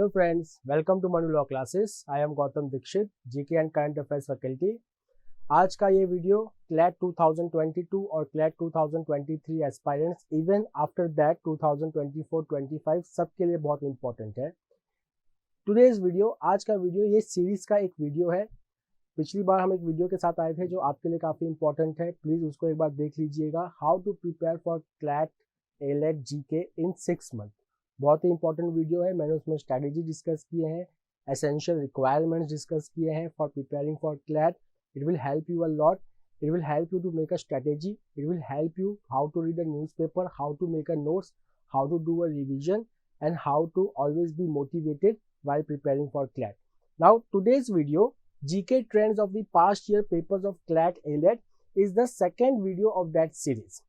Hello friends, welcome to Manu Law Classes. I am Gautam Dikshit, GK and Current Affairs Faculty. आज का ये video CLAT 2022 और CLAT 2023 aspirants even after that 2024-25 सबके लिए बहुत important है. टुडेज वीडियो, आज का वीडियो ये सीरीज का एक वीडियो है. पिछली बार हम एक वीडियो के साथ आए थे जो आपके लिए काफ़ी इंपॉर्टेंट है. प्लीज़ उसको एक बार देख लीजिएगा. How to prepare for CLAT ALET GK in 6 month. बहुत ही इंपॉर्टेंट वीडियो है. मैंने उसमें स्ट्रैटेजी डिस्कस किए हैं, एसेंशियल रिक्वायरमेंट्स डिस्कस किए हैं for preparing for CLAT. It will help you a lot. It will help you to make a strategy. It will help you how to read a newspaper, how to make a notes, how to do a revision, and how to always be motivated while preparing for CLAT. Now, today's video, GK trends of the past year papers of CLAT ALET is the second video of that series.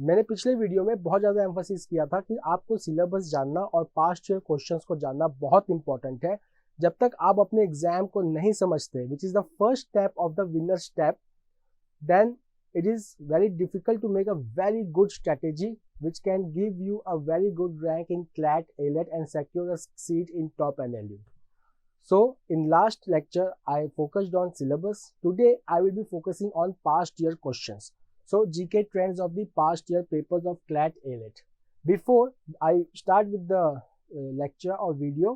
मैंने पिछले video में बहुत ज़्यादा emphasis किया था कि आपको syllabus जानना और पास्ट ईयर क्वेश्चंस को जानना बहुत इंपॉर्टेंट है. जब तक आप अपने एग्जाम को नहीं समझते, which is the first step of the winner step, then it is very difficult to make a very good strategy which can give you a very good rank in CLAT ALET and secure a seat in top NLU. So in last lecture I focused on syllabus. Today I will be focusing on past year questions. So GK trends of the past year papers of CLAT ALET. Before I start with the lecture or video,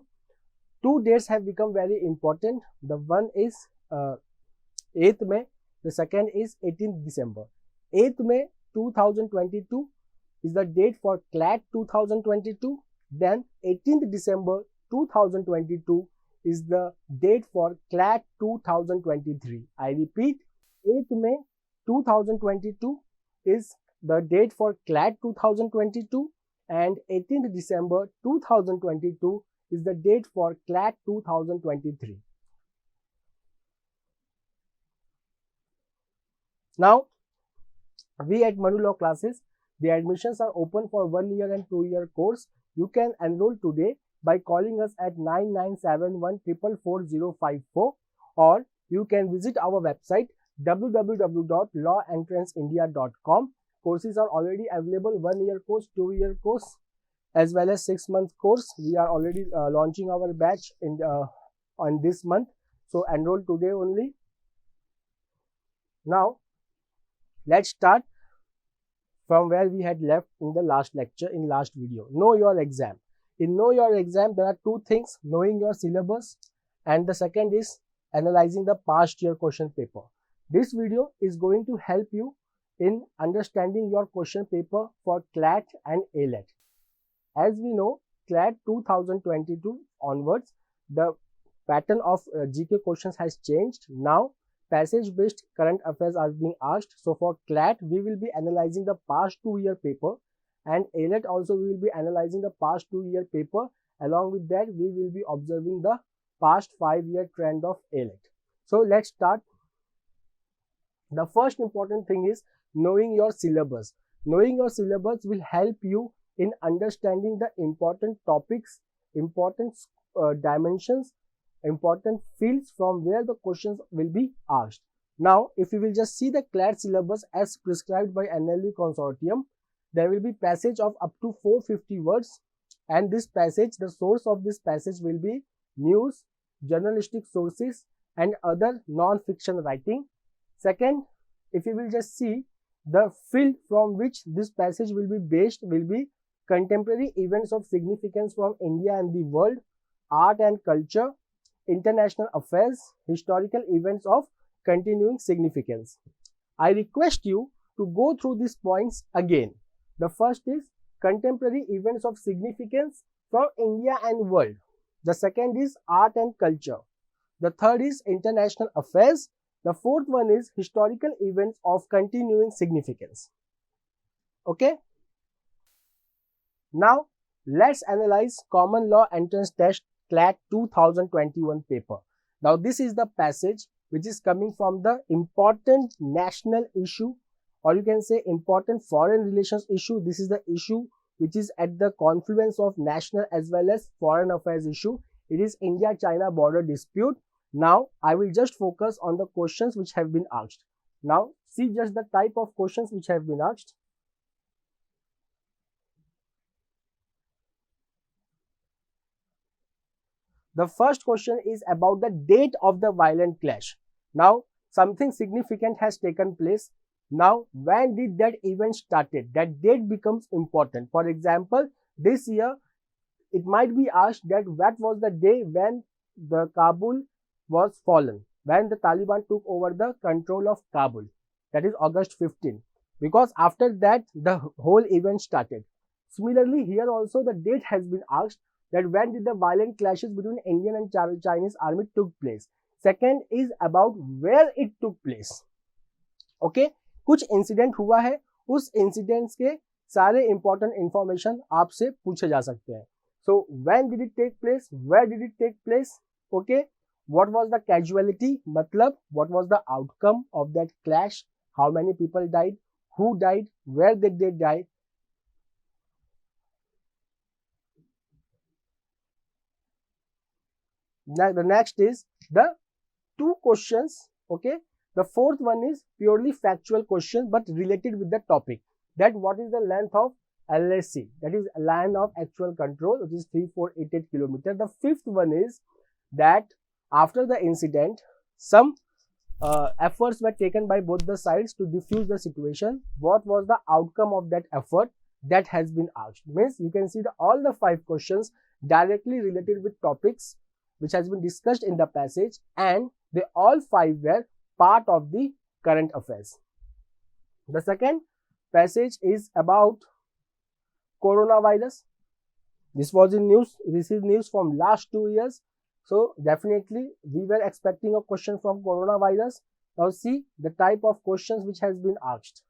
two dates have become very important. The one is 8th May, the second is 18th December. 8th May 2022 is the date for CLAT 2022. Then 18th December 2022 is the date for CLAT 2023. I repeat, 8th May 2022 is the date for CLAT 2022 and 18th December 2022 is the date for CLAT 2023. Now, we at Manu Law Classes, the admissions are open for 1 year and 2 year course. You can enroll today by calling us at 9971444054, or you can visit our website www.lawentranceindia.com. Courses are already available: 1 year course, 2 year course, as well as 6 month course. We are already launching our batch on this month, so enroll today only. Now let's start from where we had left in the last lecture, in last video. Know your exam. In know your exam, there are two things: knowing your syllabus, and the second is analyzing the past year question paper. This video is going to help you in understanding your question paper for CLAT and ALET. As we know, CLAT 2022 onwards, the pattern of GK questions has changed. Now, passage-based current affairs are being asked. So for CLAT, we will be analyzing the past 2-year paper, and ALET also we will be analyzing the past 2-year paper. Along with that, we will be observing the past 5-year trend of ALET. So let's start. The first important thing is knowing your syllabus. Knowing your syllabus will help you in understanding the important topics, important dimensions, important fields from where the questions will be asked. Now, if you will just see the CLAT syllabus as prescribed by NLU Consortium, there will be passage of up to 450 words, and this passage, the source of this passage will be news, journalistic sources, and other non-fiction writing. Second, if you will just see the field from which this passage will be based, will be contemporary events of significance from India and the world, art and culture, international affairs, historical events of continuing significance. I request you to go through these points again. The first is contemporary events of significance from India and world. The second is art and culture. The third is international affairs. The fourth one is historical events of continuing significance. Okay? Now, let's analyze Common Law Entrance Test CLAT 2021 paper. Now, this is the passage which is coming from the important national issue, or you can say important foreign relations issue. This is the issue which is at the confluence of national as well as foreign affairs issue. It is India-China border dispute. Now, I will just focus on the questions which have been asked. Now, see just the type of questions which have been asked. The first question is about the date of the violent clash. Now, something significant has taken place. Now, when did that event started? That date becomes important. For example, this year, it might be asked that what was the day when the Kabul was fallen, when the Taliban took over the control of Kabul. That is August 15. Because after that, the whole event started. Similarly, here also the date has been asked, that when did the violent clashes between Indian and Chinese army took place. Second is about where it took place. Okay, कुछ incident हुआ है, उस incidents के सारे important information आपसे पूछे जा सकते हैं. So when did it take place, where did it take place, okay, what was the casualty, matlab what was the outcome of that clash, how many people died, who died, where did they die. Now the next is the two questions, okay. The fourth one is purely factual question but related with the topic, that what is the length of LAC, that is line of actual control, which is 3488 kilometer. The fifth one is that after the incident, some efforts were taken by both the sides to defuse the situation. What was the outcome of that effort? That has been asked. Means you can see all the 5 questions directly related with topics which has been discussed in the passage, and they all 5 were part of the current affairs. The second passage is about coronavirus. This was in news. This is news from last 2 years. So definitely we were expecting a question from coronavirus. Now see the type of questions which has been asked.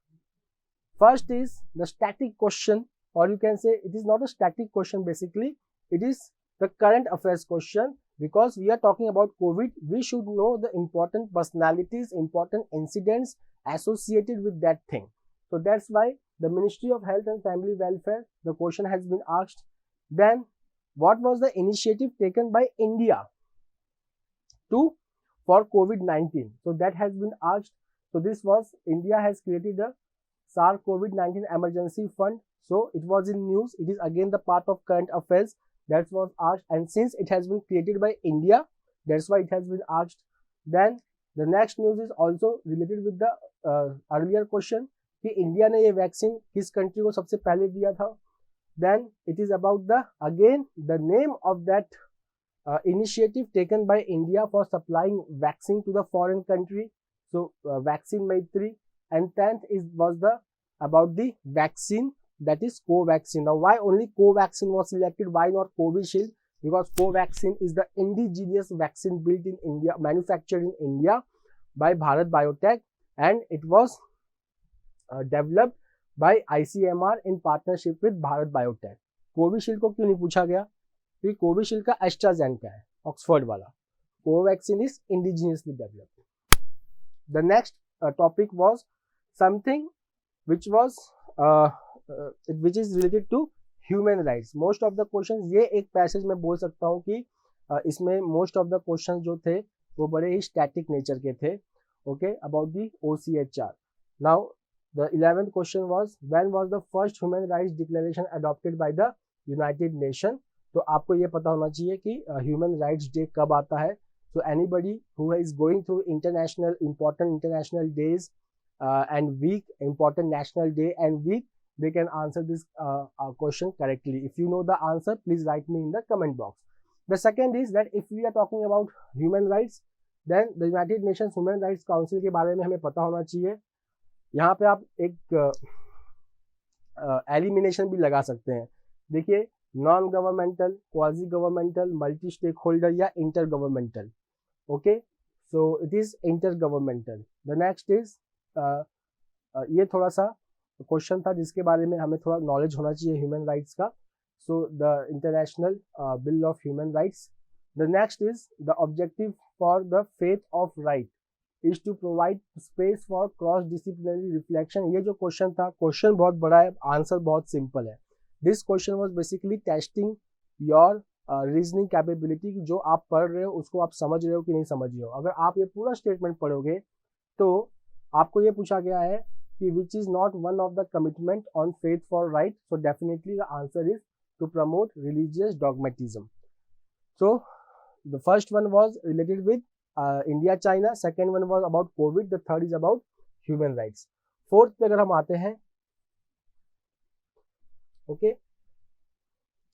First is the static question, or you can say it is not a static question basically. It is the current affairs question. Because we are talking about COVID, we should know the important personalities, important incidents associated with that thing. So that's why the Ministry of Health and Family Welfare, the question has been asked. Then, what was the initiative taken by India for COVID-19? So that has been asked. So this was, India has created a SARS COVID-19 emergency fund. So it was in news. It is again the part of current affairs. That was asked, and since it has been created by India, that's why it has been asked. Then the next news is also related with the earlier question कि India ने ये vaccine किस country को सबसे पहले दिया था. Then it is about the name of that initiative taken by India for supplying vaccine to the foreign country. So Vaccine Maitri. And 10th was about the vaccine, that is Covaxin. Now why only Covaxin was selected, why not Covishield? Because Covaxin is the indigenous vaccine built in India, manufactured in India by Bharat Biotech, and it was developed by ICMR in partnership with Bharat Biotech. Covishield को क्यों नहीं पूछा गया? क्योंकि Covishield का AstraZeneca है, Oxford वाला. Covaxin is indigenously developed. The next topic was something which was which is related to human rights. Most of the questions, ये एक पैसेज में बोल सकता हूँ कि इसमें most of the questions जो थे वो बड़े ही static nature के थे. Okay, about the OCHR. Now the 11th question was, when was the first human rights declaration adopted by the United Nations? तो आपको ये पता होना चाहिए कि human rights day कब आता है. So anybody who is going through important international days and week, important national day and week, they can answer this question correctly. If you know the answer, please write me in the comment box. The second is that if we are talking about human rights, then the United Nations Human Rights Council के बारे में हमें पता होना चाहिए. यहाँ पे आप एक एलिमिनेशन भी लगा सकते हैं. देखिए, non governmental, quasi governmental, multi stake holder या inter governmental. Okay, so it is inter governmental. The next is ये थोड़ा सा क्वेश्चन था जिसके बारे में हमें थोड़ा नॉलेज होना चाहिए ह्यूमन राइट्स का. So the international bill of human rights. The next is the objective for the faith of right is to provide space for cross disciplinary reflection. ये जो क्वेश्चन था, क्वेश्चन बहुत बड़ा है, आंसर बहुत सिंपल है. This question was basically testing your reasoning capability, जो आप पढ़ रहे हो उसको आप समझ रहे हो कि नहीं समझ रहे हो. अगर आप ये पूरा स्टेटमेंट पढ़ोगे तो आपको ये पूछा गया है कि which is not one of the commitment on faith for right. So definitely the answer is to promote religious dogmatism. So the first one was related with India China, second one was about Covid, the third is about human rights. Fourth पे अगर हम आते हैं, okay,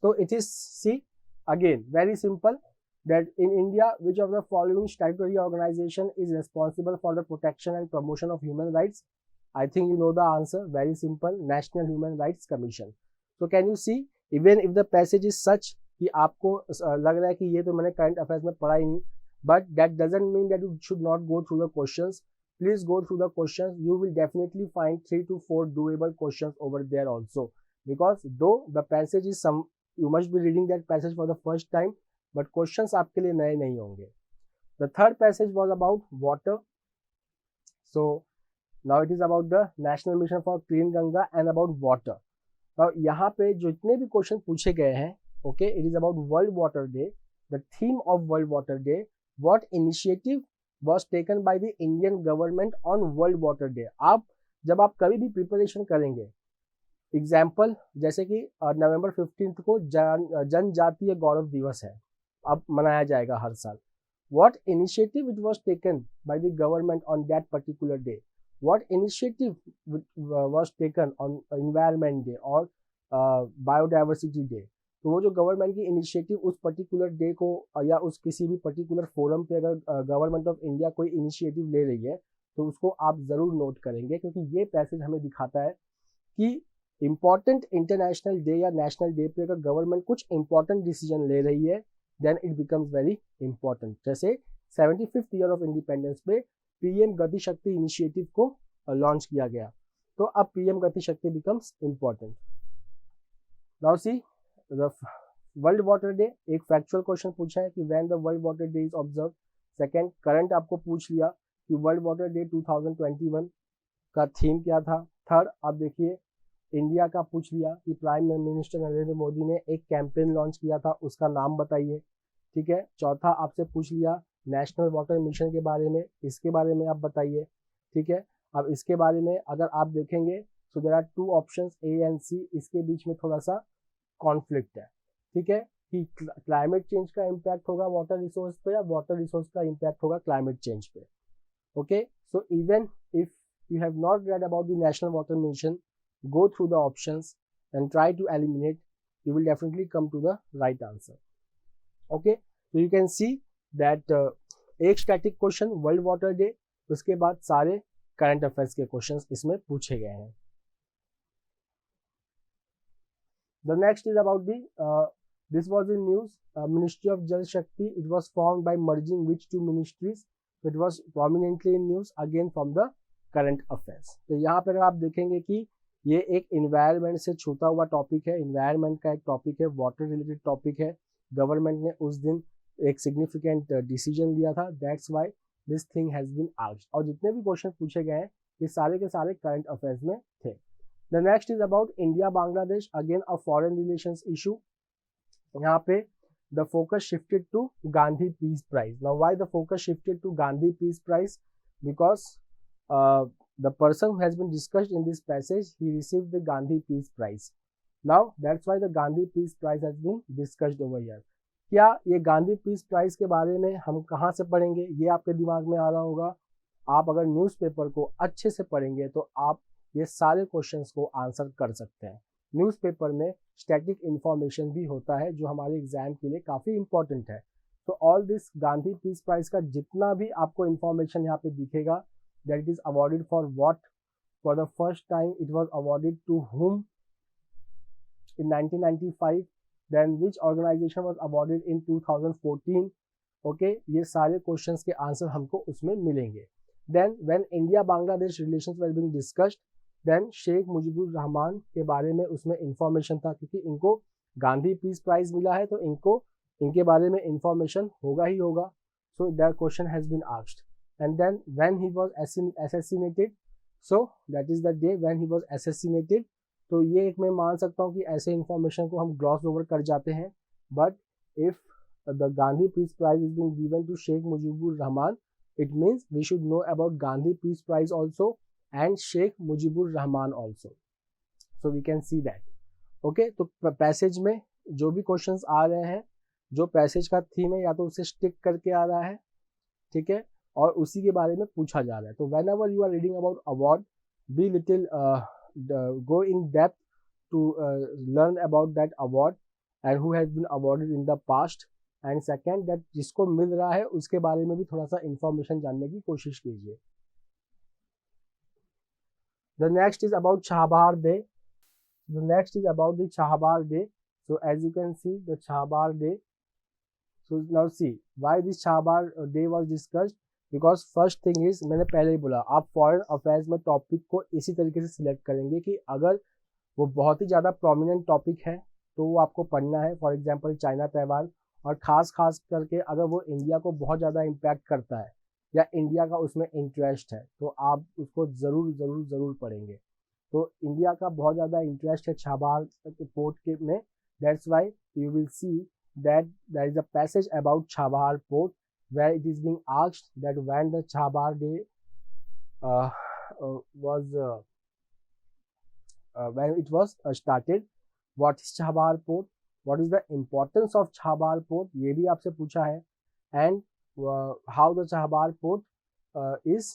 तो it is see again very simple, that in India, which of the following statutory organization is responsible for the protection and promotion of human rights? I think you know the answer, very simple, National Human Rights Commission. So can you see, even if the passage is such कि आपको लग रहा है कि ये तो मैंने current affairs में पढ़ा ही नहीं, but that doesn't mean that you should not go through the questions. Please go through the questions. You will definitely find 3 to 4 doable questions over there also, because though the passage is some, you must be reading that passage for the first time, but questions आपके लिए नए नहीं होंगे। The third passage was about water. So now it is about the National Mission for Clean Ganga and about water. Now यहाँ पे जितने भी question पूछे गए हैं, okay, it is about World Water Day. The theme of World Water Day, what initiative was taken by the Indian government on World Water Day? आप जब आप कभी भी प्रिपरेशन करेंगे, एग्जाम्पल जैसे कि नवंबर 15 को जनजातीय गौरव दिवस है, अब मनाया जाएगा हर साल। What initiative it was taken by the government on that particular day? What initiative was taken on Environment Day or Biodiversity Day? तो वो जो गवर्नमेंट की इनिशिएटिव उस पर्टिकुलर डे को या उस किसी भी पर्टिकुलर फोरम पे अगर गवर्नमेंट ऑफ इंडिया कोई इनिशिएटिव ले रही है तो उसको आप ज़रूर नोट करेंगे, क्योंकि ये पैसेज हमें दिखाता है कि इम्पॉर्टेंट इंटरनेशनल डे या नेशनल डे पे अगर गवर्नमेंट कुछ इंपॉर्टेंट डिसीजन ले रही है, then it becomes very important. जैसे 75th ईयर ऑफ इंडिपेंडेंस पे पीएम गति शक्ति इनिशिएटिव को लॉन्च किया गया, तो अब पीएम गति शक्ति becomes important. Now see the world water day, एक फैक्चुअल क्वेश्चन पूछा है कि when the world water day is observe. Second, current आपको पूछ लिया कि वर्ल्ड वाटर डे 2021 का थीम क्या था। थर्ड, आप देखिए इंडिया का पूछ लिया कि प्राइम मिनिस्टर नरेंद्र मोदी ने एक कैंपेन लॉन्च किया था, उसका नाम बताइए। ठीक है। चौथा आपसे पूछ लिया नेशनल वाटर मिशन के बारे में, इसके बारे में आप बताइए। ठीक है। अब इसके बारे में अगर आप देखेंगे so there are 2 options A and C, इसके बीच में थोड़ा सा कॉन्फ्लिक्ट है। ठीक है, कि क्लाइमेट चेंज का इम्पैक्ट होगा वाटर रिसोर्स पे या वाटर रिसोर्स का इम्पैक्ट होगा क्लाइमेट चेंज पे। Okay, so even if you have not read about the National Water Mission, go through the options and try to eliminate. You will definitely come to the right answer. Okay, so you can see that एक static question World Water Day, उसके बाद सारे current affairs के questions इसमें पूछे गए हैं। The next is about the this was in news, Ministry of Jal Shakti. It was formed by merging which 2 ministries? It was prominently in news again from the current affairs. तो यहाँ पर आप देखेंगे कि ये एक इन्वायरमेंट से छूता हुआ टॉपिक है, इन्वायरमेंट का एक टॉपिक है, वाटर रिलेटेड टॉपिक है। गवर्नमेंट ने उस दिन एक सिग्निफिकेंट डिसीजन लिया था, that's why this thing has been asked. और जितने भी क्वेश्चन पूछे गए हैं ये सारे के सारे करंट अफेयर्स में थे। The next is about India Bangladesh, again a foreign relations issue. यहाँ पे the focus shifted to Gandhi peace prize. Now why the focus shifted to Gandhi peace prize? Because the person who has been discussed in this passage, he received the Gandhi Peace Prize. Now that's why the Gandhi Peace Prize has been discussed over here. क्या ये Gandhi peace prize के बारे में हम कहाँ से पढ़ेंगे, ये आपके दिमाग में आ रहा होगा। आप अगर न्यूज़पेपर को अच्छे से पढ़ेंगे तो आप ये सारे क्वेश्चंस को आंसर कर सकते हैं। न्यूज़पेपर में स्टैटिक इंफॉर्मेशन भी होता है जो हमारे एग्जाम के लिए काफ़ी इंपॉर्टेंट है। तो all this Gandhi peace prize का जितना भी आपको इंफॉर्मेशन यहाँ पे दिखेगा, that it is awarded for what, for the first time it was awarded to whom in 1995, then which organization was awarded in 2014. okay, ये सारे questions के आंसर हमको उसमें मिलेंगे। then when India Bangladesh relations were being discussed, then Sheikh Mujibur Rahman के बारे में उसमें इंफॉर्मेशन था, क्योंकि इनको गांधी पीस प्राइज मिला है तो इनको इनके बारे में इंफॉर्मेशन होगा ही होगा। so that question has been asked. And then when he was assassinated, so that is the day when he was assassinated. तो ये एक मैं मान सकता हूँ कि ऐसे इंफॉर्मेशन को हम ग्लॉस ओवर कर जाते हैं, but if the Gandhi peace prize is being given to Sheikh Mujibur Rahman, it means we should know about Gandhi peace prize also and Sheikh Mujibur Rahman also. So we can see that. Okay, तो पैसेज में जो भी क्वेश्चंस आ रहे हैं जो पैसेज का थीम है या तो उसे स्टिक करके आ रहा है, ठीक है, और उसी के बारे में पूछा जा रहा है। तो whenever you are reading about award, be little go in depth to learn about that award and who has been awarded in the past, and second that जिसको मिल रहा है उसके बारे में भी थोड़ा सा इंफॉर्मेशन जानने की कोशिश कीजिए। The next is about Chahbar Day. The next is about the Chahbar Day. So as you can see the Chahbar Day. So now see why this Chahbar Day was discussed. Because first thing is, मैंने पहले ही बोला, आप foreign affairs में topic को इसी तरीके से select करेंगे कि अगर वो बहुत ही ज़्यादा प्रोमिनेंट टॉपिक है तो वो आपको पढ़ना है। फॉर एग्जांपल चाइना त्यौहार, और खास करके अगर वो इंडिया को बहुत ज़्यादा इम्पैक्ट करता है या इंडिया का उसमें इंटरेस्ट है तो आप उसको ज़रूर पढ़ेंगे। तो इंडिया का बहुत ज़्यादा इंटरेस्ट है छाबार पोर्ट के में, that's why you will see that there is a passage about Chabahar port where it is being asked that when the Chahbar Day when it was started, what is Chahbar Port, what is the importance of Chahbar Port, ये भी आपसे पूछा है, and how the Chahbar Port is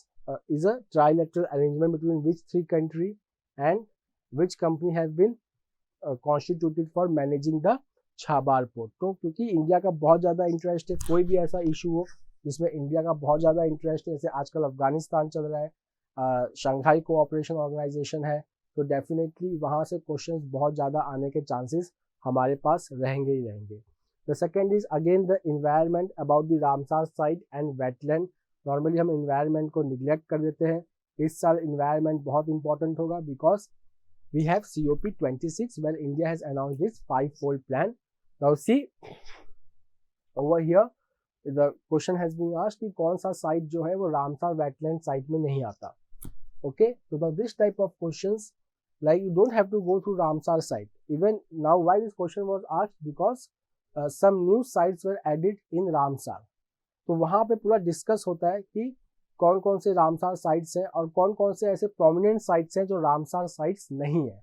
a trilateral arrangement between which three country and which company has been constituted for managing the Chabahar port. तो क्योंकि India का बहुत ज़्यादा इंटरेस्ट है, कोई भी ऐसा इशू हो जिसमें इंडिया का बहुत ज़्यादा इंटरेस्ट है, जैसे आजकल अफगानिस्तान चल रहा है, शंघाई कोऑपरेशन ऑर्गेनाइजेशन है, तो डेफिनेटली वहाँ से क्वेश्चंस बहुत ज़्यादा आने के चांसेस हमारे पास रहेंगे ही रहेंगे। The second is again the environment about the Ramsar site and wetland. Normally हम इन्वायरमेंट को निगलेक्ट कर देते हैं, इस साल इन्वायरमेंट बहुत इंपॉर्टेंट होगा because we have COP26 where India has announced its 5-fold plan. Now see over here the question has been asked कि कौन सा साइट जो है वो रामसार वेटलैंड साइट में नहीं आता। Okay, so now this type of questions, like you don't have to go through Ramsar site. Even now why this question was asked, because some new sites were added in Ramsar. तो वहाँ पे पूरा discuss होता है कि कौन कौन से रामसार साइट्स हैं और कौन कौन से ऐसे प्रोमिनेंट साइट्स हैं जो रामसार साइट्स नहीं है।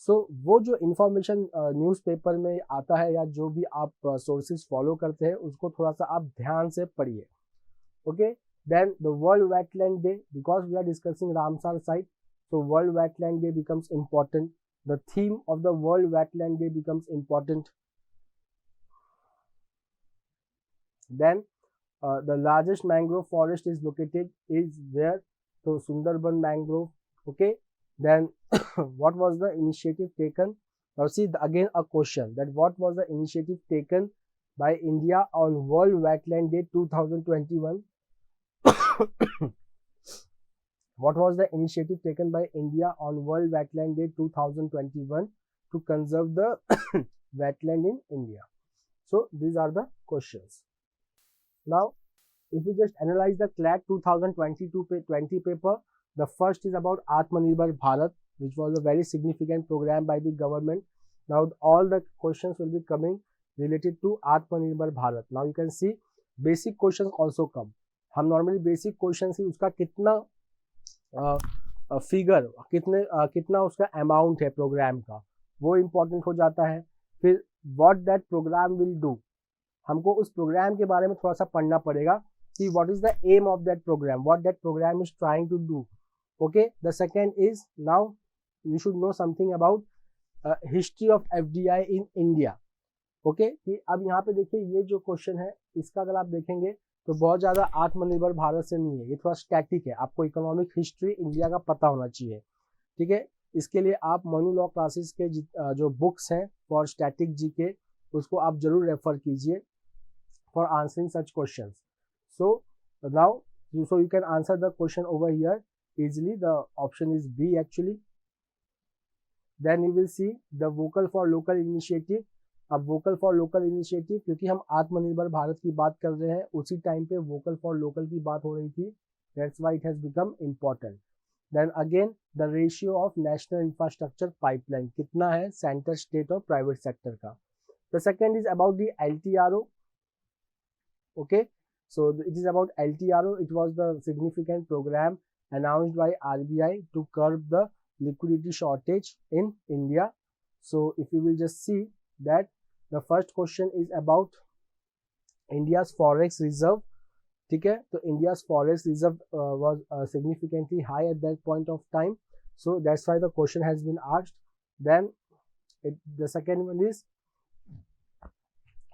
सो वो जो इन्फॉर्मेशन न्यूज़पेपर में आता है या जो भी आप सोर्सेज फॉलो करते हैं उसको थोड़ा सा आप ध्यान से पढ़िए। Okay, then the world wetland day, because we are discussing Ramsar site, so world wetland day becomes important. The theme of the world wetland day becomes important. Then the largest mangrove forest is located is where? So Sundarban mangrove. Okay, then what was the initiative taken? Now see again a question that what was the initiative taken by India on World Wetland Day 2021? What was the initiative taken by India on World Wetland Day 2021 to conserve the wetland in India? So these are the questions. Now, if we just analyze the CLAT 2022-20 paper, the first is about Atmanirbhar Bharat, which was a very significant program by the government. Now, all the questions will be coming related to Atmanirbhar Bharat. Now, you can see basic questions also come. हम normally basic questions ही उसका कितना figure कितना उसका amount है programme का वो important हो जाता है। फिर what that program will do, हमको उस प्रोग्राम के बारे में थोड़ा सा पढ़ना पड़ेगा कि what is the aim of that program, what that program is trying to do. Okay, the second is now you should know something about history of FDI in India. Okay, कि अब यहाँ पे देखिए ये जो क्वेश्चन है इसका अगर आप देखेंगे तो बहुत ज़्यादा आत्मनिर्भर भारत से नहीं है, ये थोड़ा स्टैटिक है। आपको इकोनॉमिक हिस्ट्री इंडिया का पता होना चाहिए, ठीक है। इसके लिए आप मनु लॉ क्लासेस के जो बुक्स हैं फॉर स्टैटिक जीके उसको आप जरूर रेफर कीजिए for answering such questions. So now so you can answer the question over here easily. The option is B actually. Then you will see the vocal for local initiative. अब vocal for local initiative, क्योंकि हम आत्मनिर्भर भारत की बात कर रहे हैं उसी टाइम पे वोकल फॉर लोकल की बात हो रही थी, that's why it has become important. Then again the ratio of national infrastructure pipeline कितना है सेंटर, स्टेट और प्राइवेट सेक्टर का। The second is about the LTRO. Okay, so it is about LTRO. It was the significant program announced by RBI to curb the liquidity shortage in India. So if you will just see that the first question is about India's forex reserve, ठीक है, तो India's forest reserve was significantly high at that point of time, so that's why the question has been asked. Then the second one is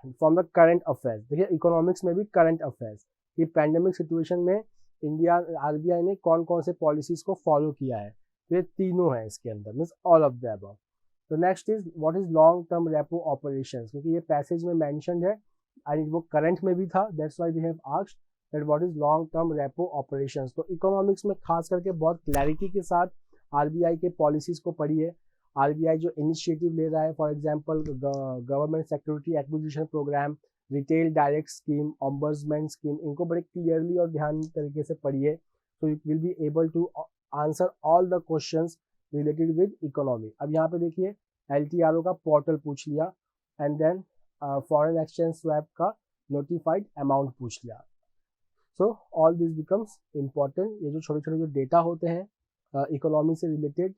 from the current affairs. देखिए economics में भी current affairs, ये pandemic situation में India RBI ने कौन कौन से policies को फॉलो किया है, तो ये तीनों है इसके अंदर, means all of the above. तो next is what is long term repo operations, क्योंकि ये पैसेज में मेंशन्ड है एंड वो करंट में भी था, that's why we have asked that what is long term repo operations. तो इकोनॉमिक्स में खास करके बहुत क्लैरिटी के साथ आरबीआई के पॉलिसीज को पढ़िए. आरबीआई जो इनिशिएटिव ले रहा है, for example government security acquisition programme, retail direct scheme, ombudsman scheme, इनको बड़े क्लियरली और ध्यान तरीके से पढ़िए, so you will be able to answer all the questions related with economy. अब यहाँ पे देखिए एलटीआरओ का पोर्टल पूछ लिया and then foreign exchange swap का नोटिफाइड अमाउंट पूछ लिया. So all this becomes important. ये जो छोटे छोटे जो डेटा होते हैं इकोनॉमी से रिलेटेड,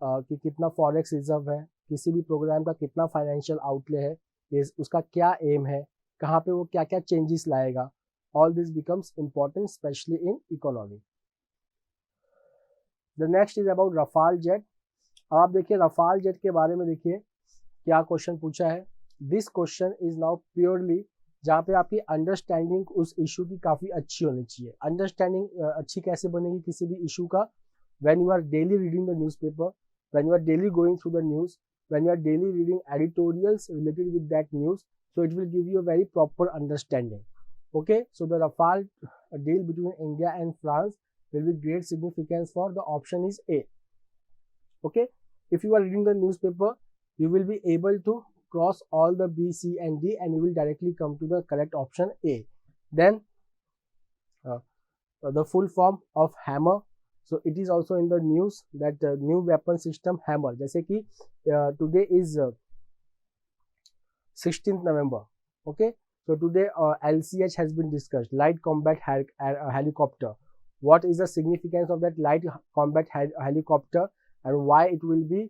कि कितना फॉरेक्स रिजर्व है, किसी भी प्रोग्राम का कितना फाइनेंशियल आउटले है, उसका क्या एम है, कहाँ पे वो क्या क्या चेंजेस लाएगा, all this becomes important specially in economy. The next is about Rafale jet. अब आप देखिए रफाल जेट के बारे में देखिए क्या क्वेश्चन पूछा है. This question is now purely जहाँ पे आपकी अंडरस्टैंडिंग उस इशू की काफ़ी अच्छी होनी चाहिए. अंडरस्टैंडिंग अच्छी कैसे बनेगी किसी भी इशू का, when you are daily reading the newspaper, when you are daily going through the news, when you are daily reading editorials related with that news, so it will give you a very proper understanding. Okay, so the Rafale deal between India and France will be great significance for the option is A. Okay, if you are reading the newspaper, you will be able to cross all the B, C and D and you will directly come to the correct option A. Then the full form of hammer, so it is also in the news that new weapon system hammer, जैसे कि today is 16th November. Okay, so today LCH has been discussed, light combat helicopter. What is the significance of that light combat helicopter and why it will be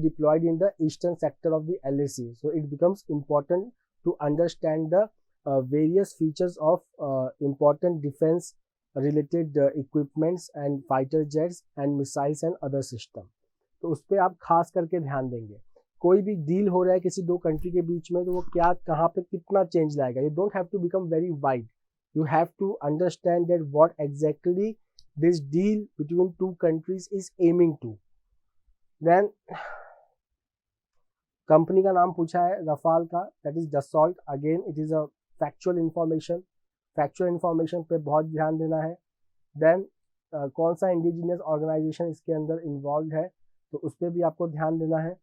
deployed in the eastern sector of the LAC? So it becomes important to understand the various features of important defense related equipments and fighter jets and missiles and other system. तो उस पर आप खास करके ध्यान देंगे. कोई भी डील हो रहा है किसी दो कंट्री के बीच में, तो वो क्या कहाँ पे कितना चेंज लाएगा. You don't have to become very wide, you have to understand that what exactly this deal between two countries is aiming to. Then company का नाम पूछा है रफाल का, that is Dassault. Again it is a factual information, factual information पे बहुत ध्यान देना है. देन कौन सा इंडिजिनियस ऑर्गेनाइजेशन इसके अंदर इन्वॉल्व है, तो उस पर भी आपको ध्यान देना है.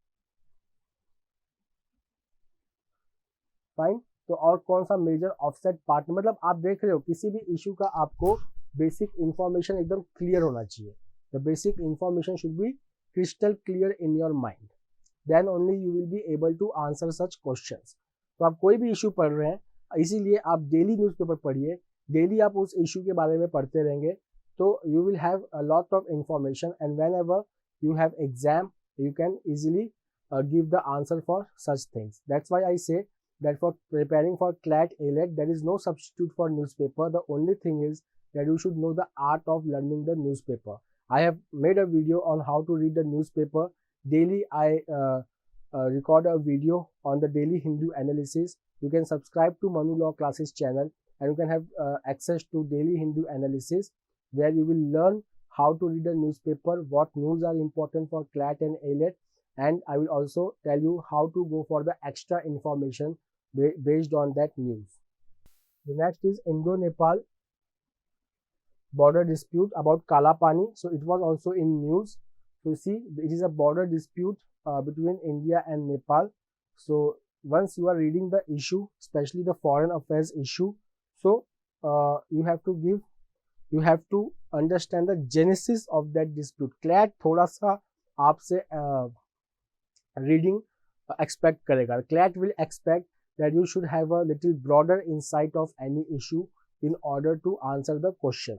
फाइन. तो और कौन सा मेजर ऑफसेट पार्टनर, मतलब आप देख रहे हो किसी भी इशू का आपको बेसिक इंफॉर्मेशन एकदम क्लियर होना चाहिए. The basic information should be crystal clear in your mind, then only you will be able to answer such questions. तो आप कोई भी इशू पढ़ रहे हैं, इसीलिए आप डेली न्यूज़पेपर पढ़िए, डेली आप उस इशू के बारे में पढ़ते रहेंगे, तो you will have a lot of information and when ever you have exam you can easily give the answer for such things. That's why I say that for preparing for CLAT ALET, there is no substitute for newspaper. The only thing is that you should know the art of learning the newspaper. I have made a video on how to read the newspaper. Daily I record a video on the daily Hindu analysis. You can subscribe to Manu Law Classes channel and you can have access to daily Hindu analysis where you will learn how to read a newspaper, what news are important for CLAT and ALET, and I will also tell you how to go for the extra information based on that news. The next is Indo-Nepal border dispute about Kala Pani. So it was also in news. So you see, it is a border dispute between India and Nepal. So once you are reading the issue, especially the foreign affairs issue, so you have to understand the genesis of that dispute. CLAT थोड़ा सा आपसे reading expect करेगा. CLAT will expect that you should have a little broader insight of any issue in order to answer the question.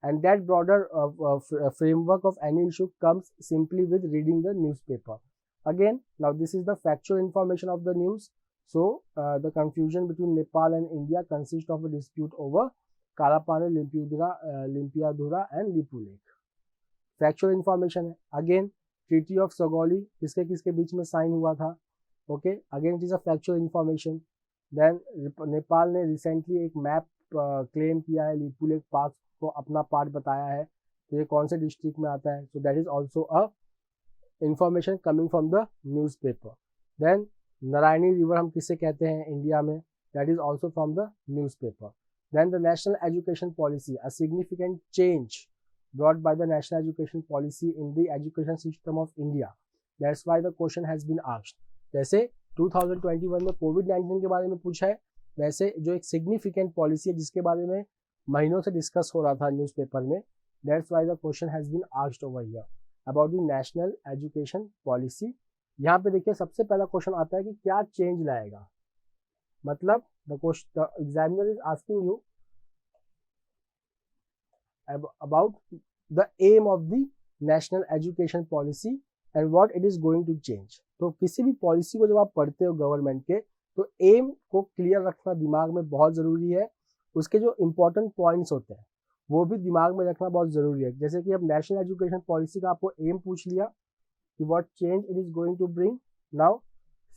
And that broader framework of any issue comes simply with reading the newspaper. Again, now this is the factual information of the news. So the confusion between Nepal and India consists of a dispute over Kalapane, Limpiadhura and Lipu Lake. Factual information है. Again treaty of Sagauli किसके किसके बीच में sign हुआ था. Okay, again it is a factual information. Then Nepal ने recently एक map claim किया है, लिपू लेक पास को अपना पार्ट बताया है, तो ये कौन से डिस्ट्रिक्ट में आता है. So that is also a information coming from the newspaper. Then Narayani river हम किसे कहते हैं इंडिया में, that is also from the newspaper. Then the national education policy, a significant change brought by the national education policy in the education system of India. That's why the question has been asked. जैसे 2021 में कोविड-19 के बारे में पूछा है, वैसे जो एक सिग्निफिकेंट पॉलिसी है जिसके बारे में महीनों से डिस्कस हो रहा था न्यूज़पेपर में, that's why the question has been asked over here about the national education policy. यहाँ पे देखिए सबसे पहला क्वेश्चन आता है कि क्या चेंज लाएगा. मतलब the examiner is asking you about the aim of the national education policy and what it is going to change. तो किसी भी पॉलिसी को जब आप पढ़ते हो गवर्नमेंट के, तो एम को क्लियर रखना दिमाग में बहुत ज़रूरी है. उसके जो इम्पोर्टेंट पॉइंट्स होते हैं वो भी दिमाग में रखना बहुत ज़रूरी है. जैसे कि अब नेशनल एजुकेशन पॉलिसी का आपको एम पूछ लिया कि what change it is going to bring. Now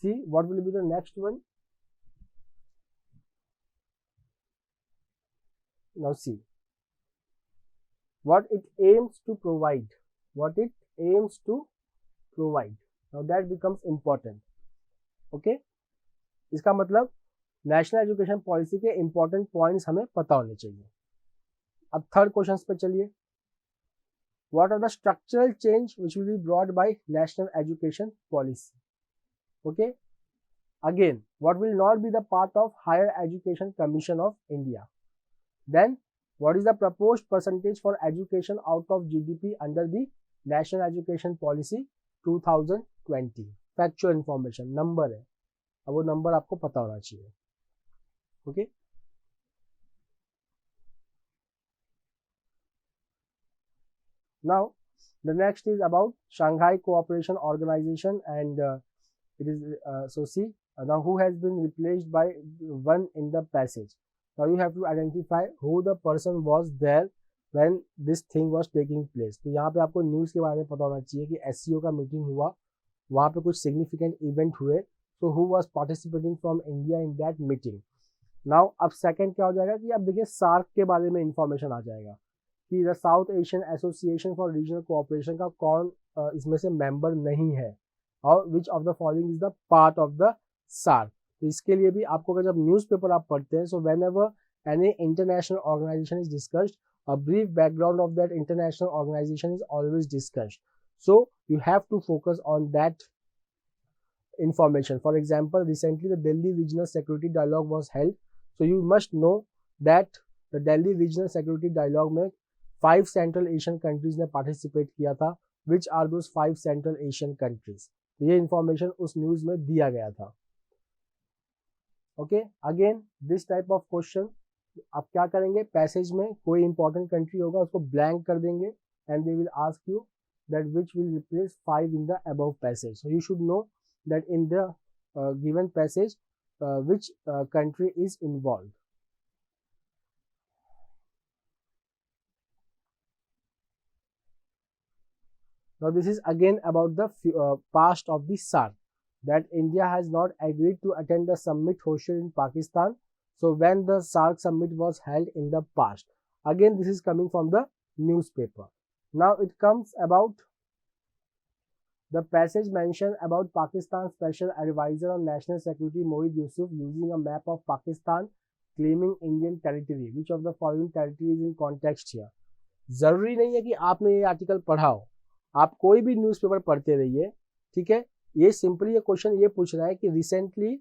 see what will be the next one. Now see what it aims to provide. Now that becomes important. Okay, इसका मतलब national education policy के important points हमें पता होने चाहिए. अब third question पे चलिए. What are the structural change which will be brought by national education policy. Okay, again what will not be the part of higher education commission of India. Then what is the proposed percentage for education out of GDP under the National Education Policy 2020. Factual information number है, अब वो number आपको पता होना चाहिए. Okay, now the next is about Shanghai Cooperation Organization and it is so see now who has been replaced by one in the passage. Now you have to identify who the person was there when this thing was taking place. तो यहाँ पे आपको news के बारे में पता होना चाहिए कि SCO का मीटिंग हुआ, वहाँ पे कुछ सिग्निफिकेंट इवेंट हुए. तो who was participating from India in that meeting. Now अब सेकंड क्या हो जाएगा कि अब देखिए सार्क के बारे में इंफॉर्मेशन आ जाएगा कि the south Asian association for regional cooperation का कौन इसमें से मेंबर नहीं है और which of the following is the part of the SAARC. तो इसके लिए भी आपको अगर जब न्यूज़पेपर आप पढ़ते हैं, so whenever any international organisation is discussed, a brief background of that international organisation is always discussed. So you have to focus on that information. For example, recently the Delhi Regional Security Dialogue was held. So you must know that the Delhi Regional Security Dialogue में 5 Central Asian countries ने participate किया था. Which are those 5 Central Asian countries? ये information उस news में दिया गया था. Okay, again this type of question आप क्या करेंगे, पैसेज में कोई इंपॉर्टेंट कंट्री होगा उसको ब्लैंक कर देंगे and they will ask you that which will replace 5 in the above passage. So you should know that in the given passage which country is involved. Now this is again about the past of the SAARC, that India has not agreed to attend the summit hosted in Pakistan. So when the SAARC summit was held in the past, again this is coming from the newspaper. Now it comes about the passage mentioned about Pakistan's Special Advisor on National Security Mohid Yusuf using a map of Pakistan claiming Indian territory. Which of the following territory is in context here? जरूरी नहीं है कि आपने ये article पढ़ा हो, आप कोई भी न्यूज़पेपर पढ़ते रहिए, ठीक है. ये सिंपली ये क्वेश्चन ये पूछ रहा है कि recently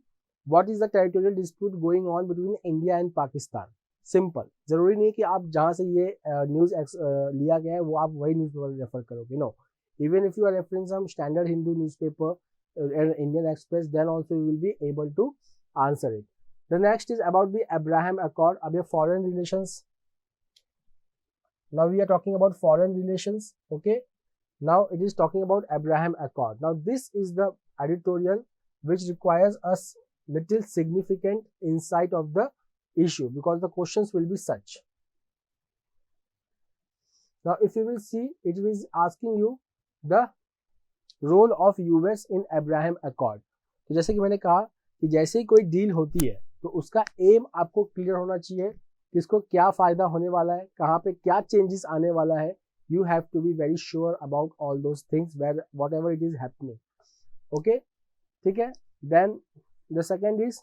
what is the territorial dispute going on between India and Pakistan. Simple, जरूरी नहीं है कि आप जहाँ से ये न्यूज़ लिया गया है वो आप वही न्यूज़पेपर रेफर करोगे. No, even if you are referring some standard Hindu newspaper and Indian Express, then also you will be able to answer it. The next is about the Abraham Accord. अब ये foreign relations. Now we are talking about foreign relations. Okay, Now it is talking about Abraham Accord. Now this is the editorial which requires us little significant insight of the issue, because the questions will be such. Now if you will see, it is asking you the role of US in Abraham Accord. तो जैसे कि मैंने कहा कि जैसे ही कोई deal होती है तो उसका एम आपको क्लियर होना चाहिए, किसको क्या फायदा होने वाला है, कहाँ पे क्या चेंजेस आने वाला है. You have to be very sure about all those things where whatever it is happening. Okay, ठीक है. Then the second is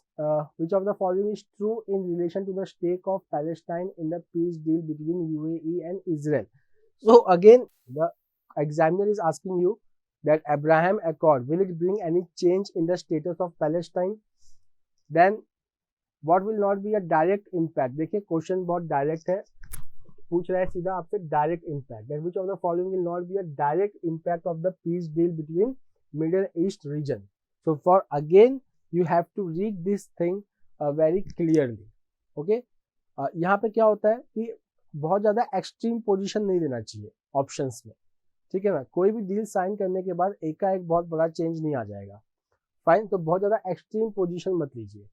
which of the following is true in relation to the stake of Palestine in the peace deal between UAE and Israel. So again the examiner is asking you that Abraham Accord, will it bring any change in the status of Palestine? Then what will not be a direct impact. देखिए question बहुत direct है, पूछ रहा है सीधा आपसे direct impact. That which of the following will not be a direct impact of the peace deal between middle east region. So for again you have to read this thing very clearly. Okay, यहाँ पे क्या होता है कि बहुत ज़्यादा extreme position नहीं लेना चाहिए ऑप्शंस में, ठीक है ना. कोई भी डील साइन करने के बाद एकाएक बहुत बड़ा चेंज नहीं आ जाएगा. फाइन, तो बहुत ज़्यादा एक्सट्रीम पोजीशन मत लीजिए.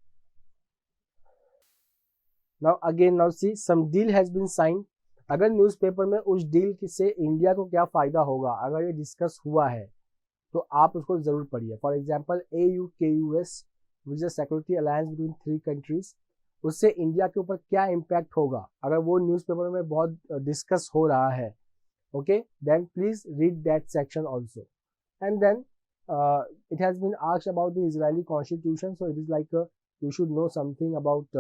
Now again now see some deal has been signed. अगर न्यूज़पेपर में उस डील से इंडिया को क्या फ़ायदा होगा अगर ये डिस्कस हुआ है तो आप उसको ज़रूर पढ़िए. For example AUKUS which is security alliance between 3 countries, उससे इंडिया के ऊपर क्या इम्पैक्ट होगा अगर वो न्यूज़पेपर में बहुत डिस्कस हो रहा है. Okay, then please read that section also. And then it has been asked about the Israeli constitution, so it is like you should know something about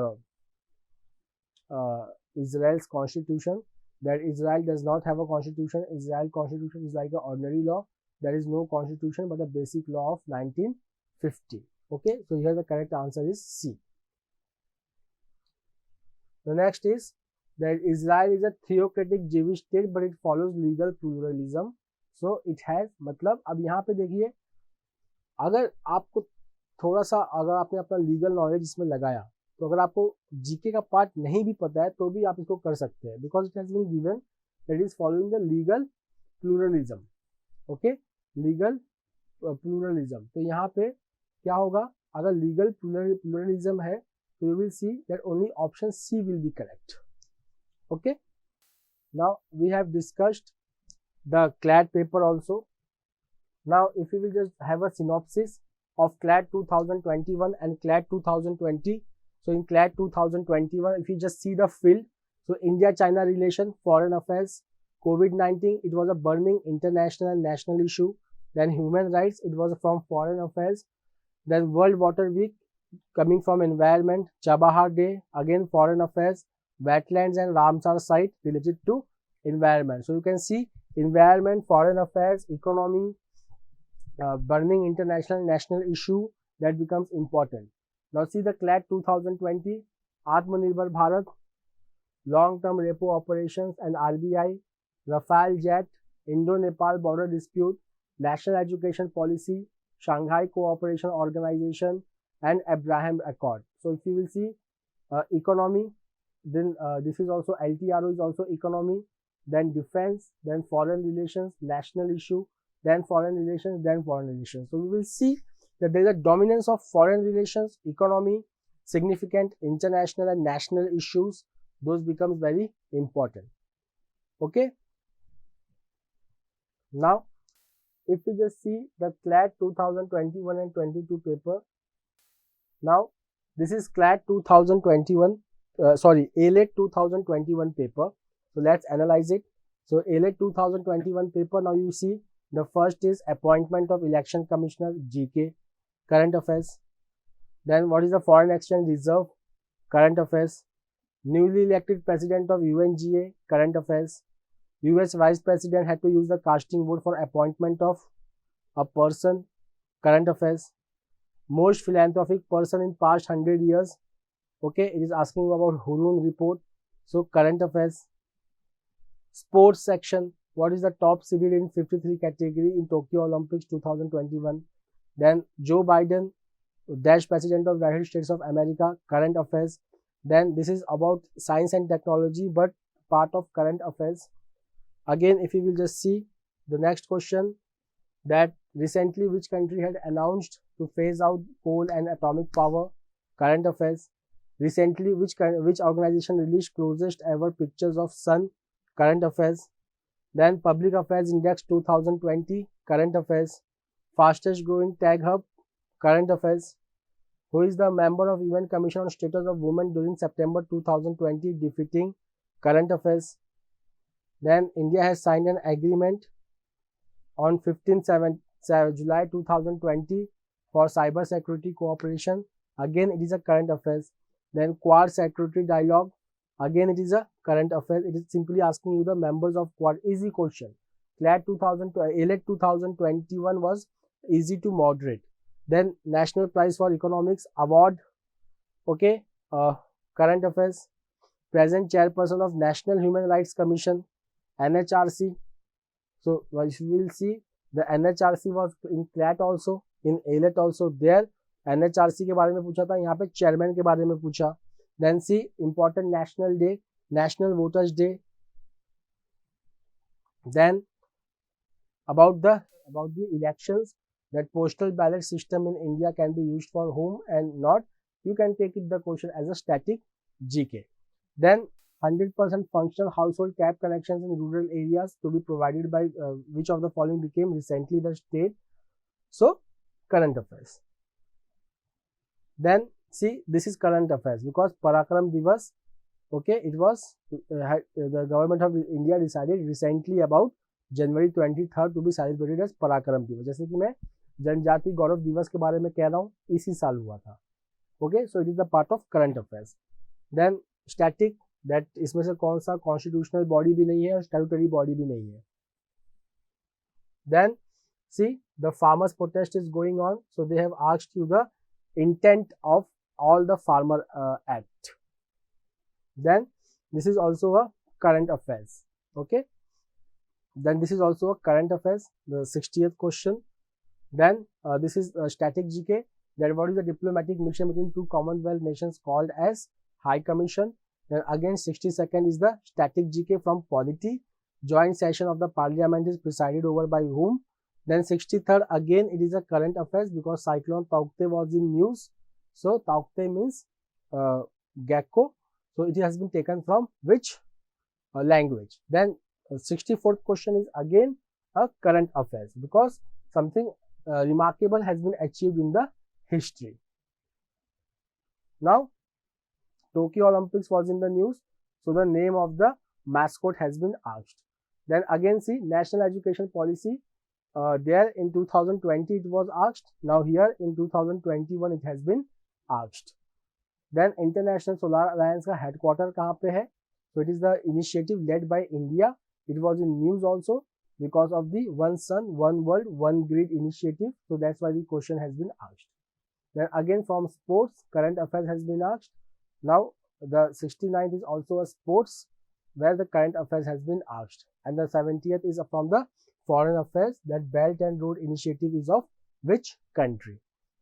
Israel's constitution. That Israel does not have a constitution. Israel constitution is like an ordinary law. There is no constitution but a basic law of 1950. Okay, so here the correct answer is C. The next is that Israel is a theocratic Jewish state but it follows legal pluralism. So it has, मतलब अब यहाँ पे देखिए, अगर आपको थोड़ा सा अगर आपने अपना लीगल नॉलेज इसमें लगाया तो अगर आपको जीके का पार्ट नहीं भी पता है तो भी आप इसको कर सकते हैं, because it has been given that is following the legal pluralism. Okay, legal pluralism. तो यहाँ पे क्या होगा, अगर लीगल प्लूरलिज्म है तो you will see that only option C will be correct. Okay, now we have discussed the CLAT paper also. Now if you will just have a synopsis of CLAT 2021 and CLAT 2020. So in CLAT 2021, if you just see the field, so India-China relation, foreign affairs, COVID-19, it was a burning international and national issue. Then human rights, it was from foreign affairs. Then World Water Week, coming from environment. Chabahar Day, again foreign affairs. Wetlands and Ramsar site related to environment. So you can see environment, foreign affairs, economy, burning international and national issue, that becomes important. Now see the CLAT 2020, Atmanirbhar Bharat, long-term repo operations and RBI, Rafale jet, Indo-Nepal border dispute, national education policy, Shanghai Cooperation Organization, and Abraham Accord. So if you will see economy, then this is also LTRO is also economy, then defense, then foreign relations, national issue, then foreign relations, then foreign relations. So we will see that there is a dominance of foreign relations, economy, significant international and national issues. Those becomes very important. Okay. Now, if we just see the CLAT 2021 and 22 paper. Now, this is CLAT 2021, ALET 2021 paper. So let's analyze it. So ALET 2021 paper. Now you see, the first is appointment of election commissioner, GK, current affairs. Then what is the foreign exchange reserve, current affairs. Newly elected president of UNGA, current affairs. US vice president had to use the casting vote for appointment of a person, current affairs. Most philanthropic person in past 100 years. Okay, it is asking about Hurun report. So current affairs. Sports section. What is the top civil in 53 category in Tokyo Olympics 2021? Then Joe Biden, Dash President of United States of America, current affairs. Then this is about science and technology, but part of current affairs. Again, if you will just see the next question, that recently which country had announced to phase out coal and atomic power? Current affairs. Recently which organization released closest ever pictures of sun? Current affairs. Then Public Affairs Index 2020, current affairs. Fastest growing tech hub, current affairs. Who is the member of UN Commission on Status of Women during September 2020, defeating? Current affairs. Then India has signed an agreement on 15 July 2020 for cyber security cooperation. Again, it is a current affairs. Then Quad Security Dialogue. Again, it is a current affairs. It is simply asking you the members of Quad. Easy question. ALET 2021 was easy to moderate. Then National Prize for Economics Award. Okay. Current affairs. Present chairperson of National Human Rights Commission, NHRC. So we will see the NHRC was in CLAT also, in ALET also there. NHRC के बारे में पूछा था, यहाँ पे chairman के बारे में पूछा. Then see important national day, National Voters Day. Then about the elections, that postal ballot system in India can be used for whom and not. You can take it the question as a static GK. Then 100% functional household cap connections in rural areas to be provided by which of the following became recently the state? So current affairs. Then see, this is current affairs because Parakram Divas, okay, it was the government of India decided recently about January 23rd to be celebrated as Parakram Divas. जैसे कि मैं जनजाति गौरव दिवस के बारे में कह रहा हूँ, इसी साल हुआ था. Okay, so it is the part of current affairs. Then static, that इसमें से कौन सा constitutional body भी नहीं है और statutory body भी नहीं है. Then see, the farmers protest is going on, so they have asked you the intent of all the farmer act. Then this is also a current affairs. Okay, then this is also a current affairs, the 60th question. Then this is static GK, that what is the diplomatic mission between two Commonwealth nations called as High Commission. Then again 62nd is the static GK from polity. Joint session of the parliament is presided over by whom? Then 63rd again it is a current affairs because cyclone Taukte was in news. So Taukte means gecko. So it has been taken from which language? Then 64th question is again a current affairs because something remarkable has been achieved in the history. Now Tokyo Olympics was in the news, so the name of the mascot has been asked. Then again see, national education policy, there in 2020 it was asked, now here in 2021 it has been asked. Then International Solar Alliance का headquarter कहाँ पे है? So it is the initiative led by India. It was in news also because of the One Sun, One World, One Grid initiative. So that's why the question has been asked. Then again from sports, current affairs has been asked. Now the 69th is also a sports where the current affairs has been asked. And the 70th is from the foreign affairs, that Belt and Road initiative is of which country?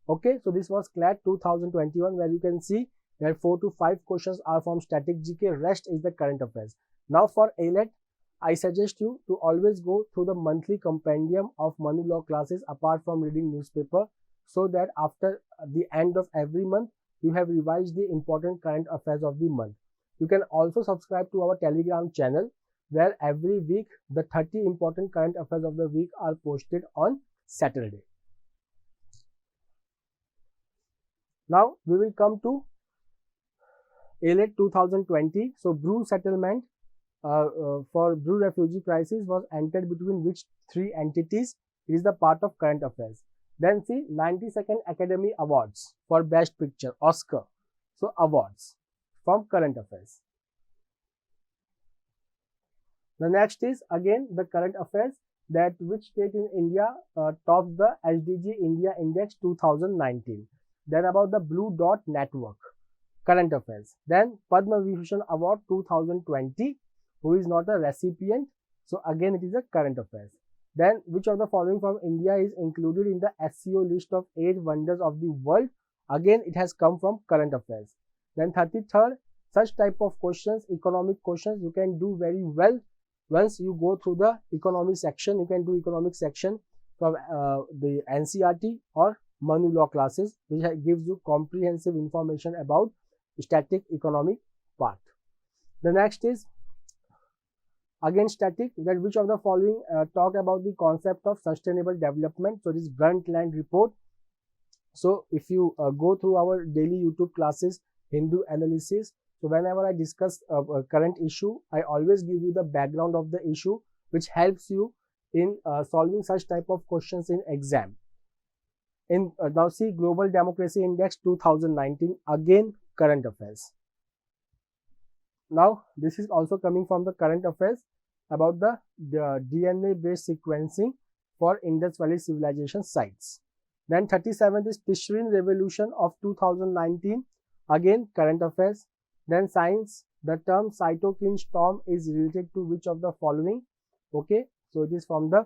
Okay, so this was CLAT 2021 where you can see that 4 to 5 questions are from static GK, rest is the current affairs. Now for ALET, I suggest you to always go through the monthly compendium of money law classes apart from reading newspaper, so that after the end of every month, you have revised the important current affairs of the month. You can also subscribe to our Telegram channel where every week the 30 important current affairs of the week are posted on Saturday. Now we will come to ALET 2020. So Bru settlement for Bru refugee crisis was entered between which three entities? It is the part of current affairs. Then see 92nd Academy Awards for Best Picture, Oscar. So awards from current affairs. The next is again the current affairs, that which state in India tops the SDG India Index 2019. Then about the Blue Dot Network, current affairs. Then Padma Vibhushan Award 2020, who is not a recipient. So again it is a current affairs. Then which of the following from India is included in the SCO list of 8 wonders of the world? Again it has come from current affairs. Then 33rd, such type of questions, economic questions, you can do very well once you go through the economic section, you can do economic section from the NCERT or Manu Law classes, which gives you comprehensive information about static economic part. The next is again static, that which of the following talk about the concept of sustainable development. So this Brundtland report. So if you go through our daily YouTube classes, Hindu analysis, so whenever I discuss a current issue, I always give you the background of the issue, which helps you in solving such type of questions in exam. In now see Global Democracy Index 2019, again current affairs. Now this is also coming from the current affairs about the DNA based sequencing for Indus Valley civilization sites. Then 37th is Tishreen Revolution of 2019, again current affairs. Then science, the term cytokine storm is related to which of the following? Okay, so it is from the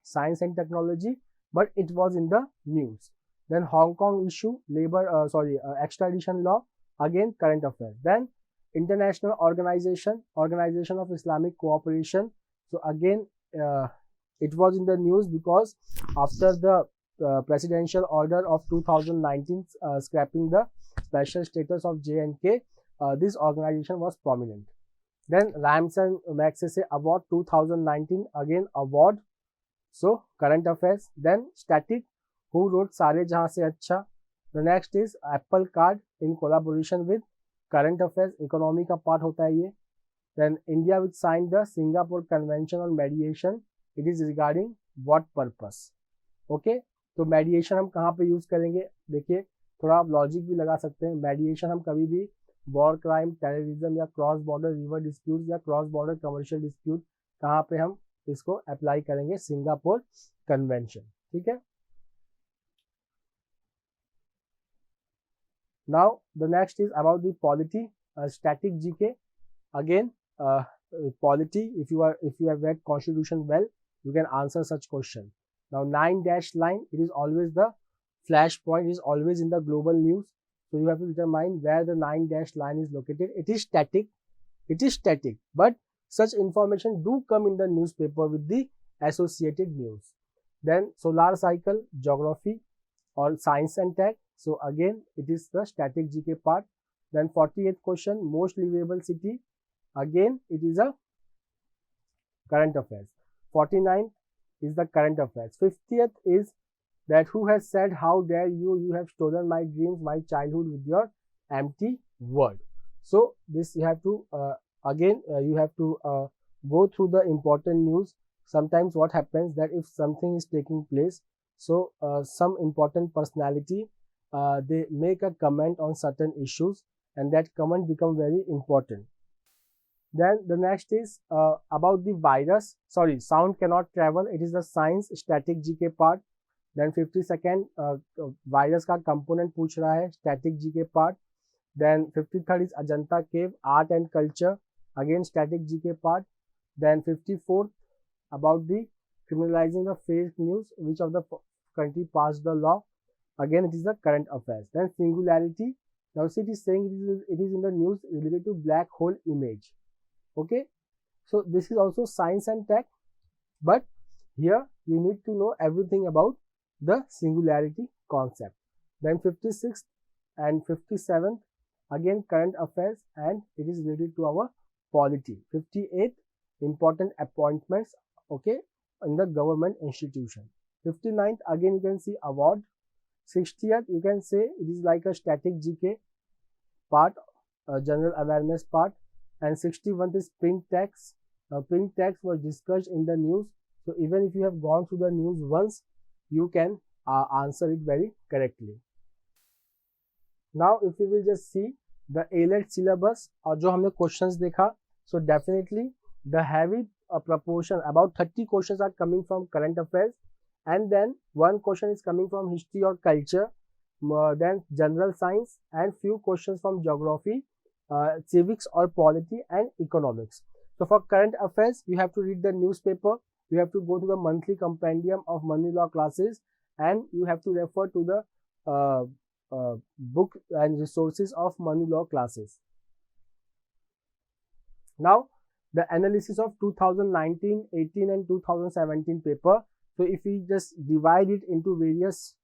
science and technology, but it was in the news. Then Hong Kong issue, extradition law, again current affairs. Then International Organization of Islamic Cooperation. So again, it was in the news because after the presidential order of 2019 scrapping the special status of J&K, this organization was prominent. Then Ramsay Magsaysay Award 2019, again award, so current affairs. Then static, who wrote Sare Jahan Se Acha. The next is Apple Card in collaboration with current affairs, economy का part होता है ये. Then India which signed the Singapore Convention on Mediation, it is regarding what purpose? Okay, तो मेडिएशन हम कहाँ पे use करेंगे? देखिए थोड़ा आप लॉजिक भी लगा सकते हैं. मेडिएशन हम कभी भी वॉर क्राइम, टेररिज्म या क्रॉस बॉर्डर रिवर डिस्प्यूट या क्रॉस बॉर्डर कमर्शियल डिस्प्यूट, कहाँ पे हम इसको अप्लाई करेंगे? Singapore convention. ठीक है. Now the next is about the polity, static GK. Again, polity. If you have read Constitution well, you can answer such question. Now 9 dash line, it is always the flashpoint, is always in the global news. So you have to determine where the 9 dash line is located. It is static. But such information do come in the newspaper with the associated news. Then solar cycle, geography or science and tech. So again, it is the static GK part. Then 48th question, most livable city. Again, it is a current affairs. 49th is the current affairs. 50th is that who has said, how dare you, you have stolen my dreams, my childhood with your empty word. So this you have to, you have to go through the important news. Sometimes what happens that if something is taking place, so some important personality, they make a comment on certain issues and that comment become very important. Then the next is about the virus. Sorry, sound cannot travel. It is the science static GK part. Then 52nd virus का component पूछ रहा है, static GK part. Then 53rd is Ajanta cave, art and culture, again static GK part. Then 54th about the criminalizing the fake news, which of the country passed the law. Again, it is the current affairs. Then singularity. Now see, it is saying it is in the news related to black hole image. Okay, so this is also science and tech, but here you need to know everything about the singularity concept. Then 56th and 57th, again current affairs, and it is related to our polity. 58th, important appointments, okay, in the government institution. 59th, again you can see award. 60th, you can say it is like a static GK part, general awareness part. And 61st is pink tax. Now pink tax was discussed in the news, so even if you have gone through the news once, you can answer it very correctly. Now if you will just see the A-led syllabus और जो हमने questions देखा, so definitely the heavy proportion, about 30 questions are coming from current affairs, and then one question is coming from history or culture, then general science, and few questions from geography, civics or polity, and economics. So for current affairs, you have to read the newspaper, you have to go to the monthly compendium of Manu Law classes, and you have to refer to the book and resources of Manu Law classes. Now the analysis of 2019, 18 and 2017 paper. So if we just divide it into various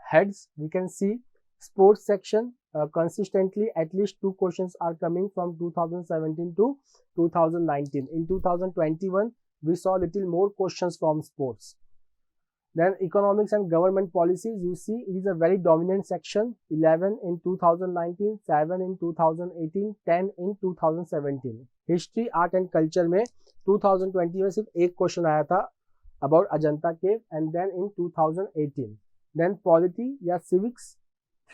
heads, we can see sports section consistently at least 2 questions are coming from 2017 to 2019. In 2021 we saw little more questions from sports. Then economics and government policies, you see it is a very dominant section. 11 in 2019, 7 in 2018, 10 in 2017. History art and culture में 2020 में सिर्फ एक क्वेश्चन आया था about Ajanta cave and then in 2018. Then polity या civics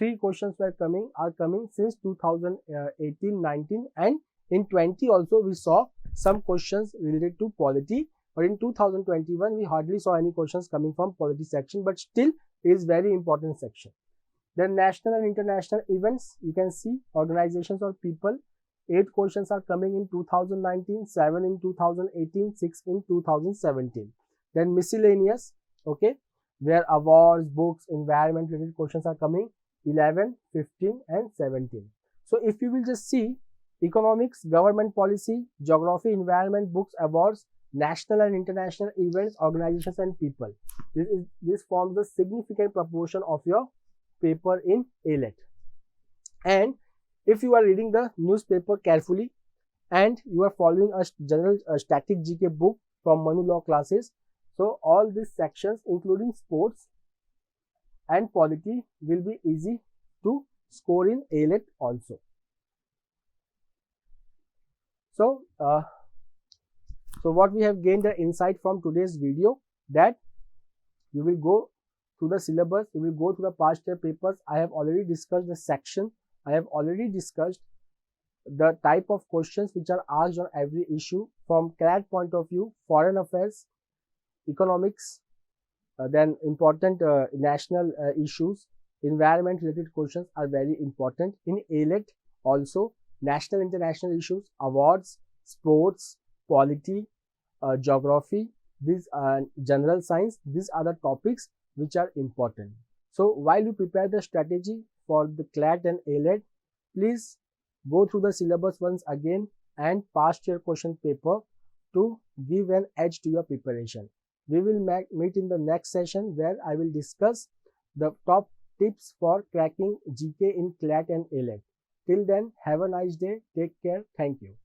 3 questions are coming since 2018, 19 and in 20 also we saw some questions related to polity. But in 2021, we hardly saw any questions coming from polity section, but still it is very important section. Then national and international events, you can see organizations or people. 8 questions are coming in 2019, 7 in 2018, 6 in 2017. Then miscellaneous, okay, where awards, books, environment related questions are coming 11, 15 and 17. So if you will just see economics, government policy, geography, environment, books, awards, national and international events, organizations and people. This forms a significant proportion of your paper in ALET. And if you are reading the newspaper carefully and you are following a general static GK book from Manu Law classes, so all these sections including sports and polity will be easy to score in ALET also. So what we have gained the insight from today's video, that you will go through the syllabus, you will go through the past year papers. I have already discussed the section. I have already discussed the type of questions which are asked on every issue from CLAT point of view, foreign affairs, economics, then important national issues, environment related questions are very important. In ALET also, national international issues, awards, sports, polity, geography, these general science, these are the topics which are important. So while you prepare the strategy for the CLAT and ALET, please go through the syllabus once again and past year question paper to give an edge to your preparation. We will meet in the next session where I will discuss the top tips for cracking GK in CLAT and ALET. Till then, have a nice day. Take care. Thank you.